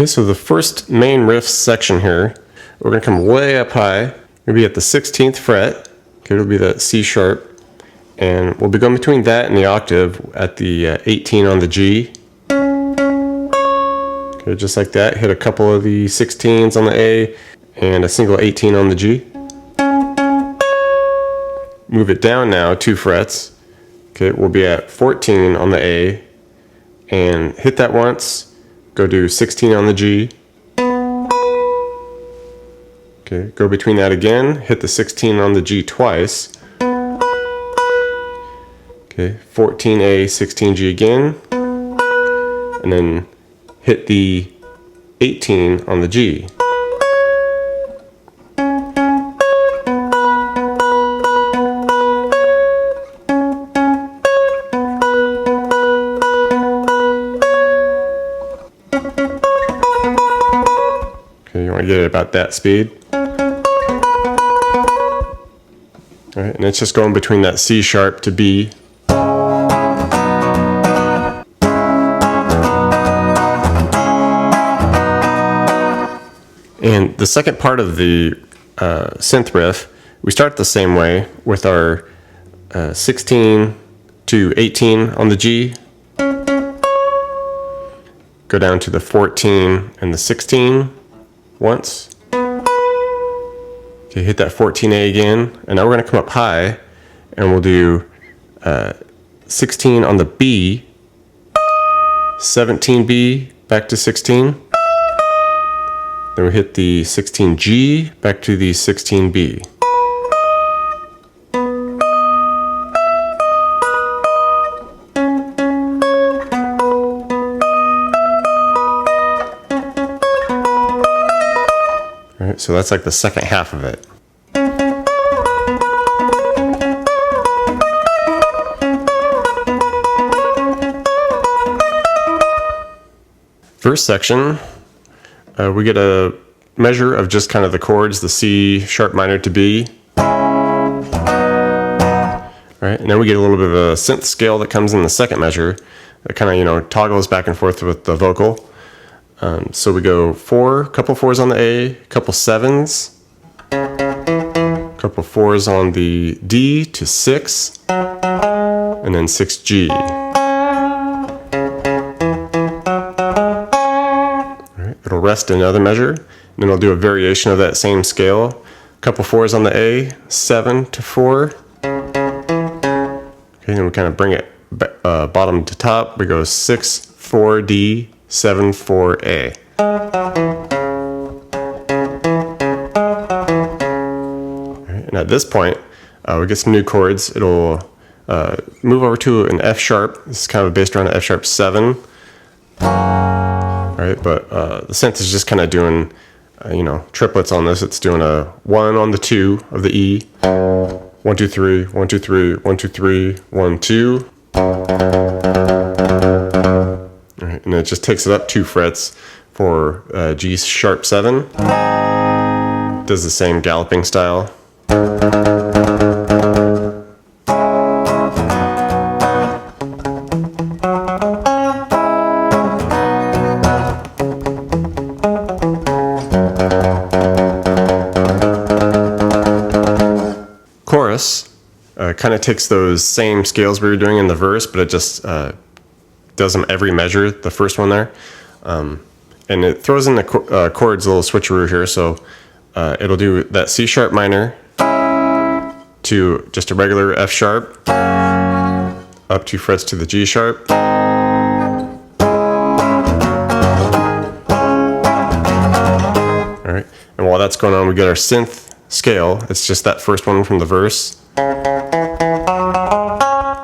Okay, so the first main riff section here, we're going to come way up high. We'll be at the 16th fret. Okay, it'll be that C sharp. And we'll be going between that and the octave at the 18 on the G. Okay, just like that. Hit a couple of the 16s on the A and a single 18 on the G. Move it down now 2 frets. Okay, we'll be at 14 on the A and hit that once. Go do 16 on the G. Okay, go between that again, hit the 16 on the G twice. Okay, 14A, 16G again. And then hit the 18 on the G. Okay, you want to get it about that speed. Alright, and it's just going between that C sharp to B. And the second part of the synth riff, we start the same way with our 16 to 18 on the G. Go down to the 14 and the 16 once. Okay, hit that 14A again, and now we're going to come up high, and we'll do 16 on the B, 17B, back to 16. Then we hit the 16G, back to the 16B. Alright, so that's like the second half of it. First section, we get a measure of just kind of the chords, the C sharp minor to B. Right, and then we get a little bit of a synth scale that comes in the second measure that kind of, toggles back and forth with the vocal. So we go couple 4s on the A, couple 7s, couple 4s on the D to 6, and then 6G. Alright, it'll rest in another measure, and then I'll do a variation of that same scale. Couple 4s on the A, 7 to 4. Okay, then we kind of bring it bottom to top. We go 6, 4, D, 7, 4, A. Right, and at this point, we get some new chords. It'll move over to an F sharp. This is kind of based around an F sharp 7. All right, but the synth is just kind of doing, triplets on this. It's doing a 1 on the 2 of the E. 1, 2, 3, 1, 2, 3, 1, 2, 3, 1, 2. Right, and it just takes it up 2 frets for G sharp 7. Does the same galloping style. Chorus kind of takes those same scales we were doing in the verse, but it just does them every measure, the first one there. And it throws in the chords, a little switcheroo here, so it'll do that C sharp minor to just a regular F sharp, up 2 frets to the G sharp. Alright, and while that's going on, we get our synth scale. It's just that first one from the verse.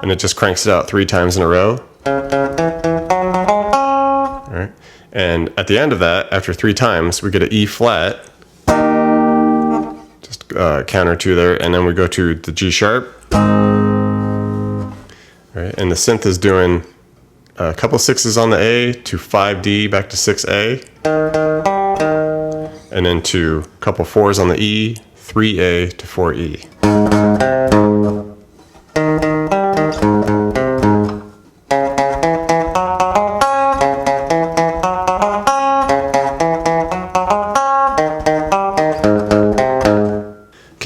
And it just cranks it out 3 times in a row. Alright, and at the end of that, after 3 times, we get an E flat. Just counter 2 there, and then we go to the G sharp. Alright, and the synth is doing a couple 6s on the A to 5D back to 6A. And then to a couple 4s on the E, 3A to 4E.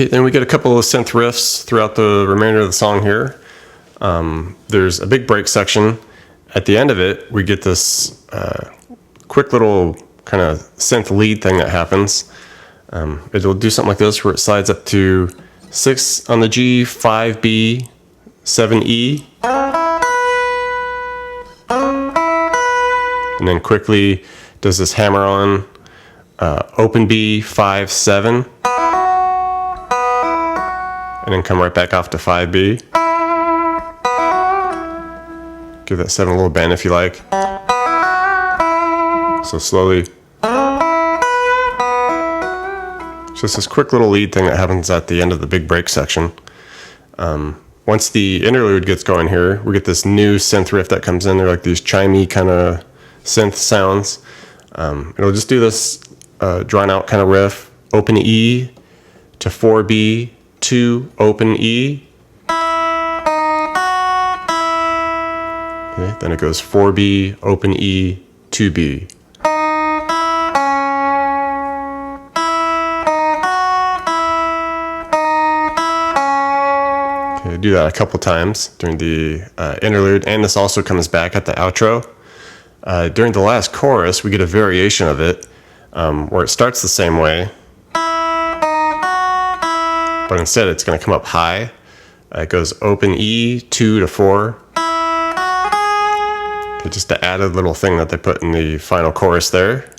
Okay, then we get a couple of synth riffs throughout the remainder of the song here. There's a big break section. At the end of it, we get this quick little kind of synth lead thing that happens. It'll do something like this where it slides up to 6 on the G, 5B, 7E. And then quickly does this hammer on open B, 5, 7. And then come right back off to 5B. Give that 7 a little bend if you like. So slowly. Just this quick little lead thing that happens at the end of the big break section. Once the interlude gets going here, we get this new synth riff that comes in. They're like these chimey kind of synth sounds. It'll just do this drawn out kind of riff. Open E to 4B, 2, open E. Okay, then it goes 4B, open E, 2B. Okay, do that a couple times during the interlude, and this also comes back at the outro. During the last chorus, we get a variation of it where it starts the same way, but instead it's going to come up high. It goes open E, 2 to 4. Okay, just to add a little thing that they put in the final chorus there.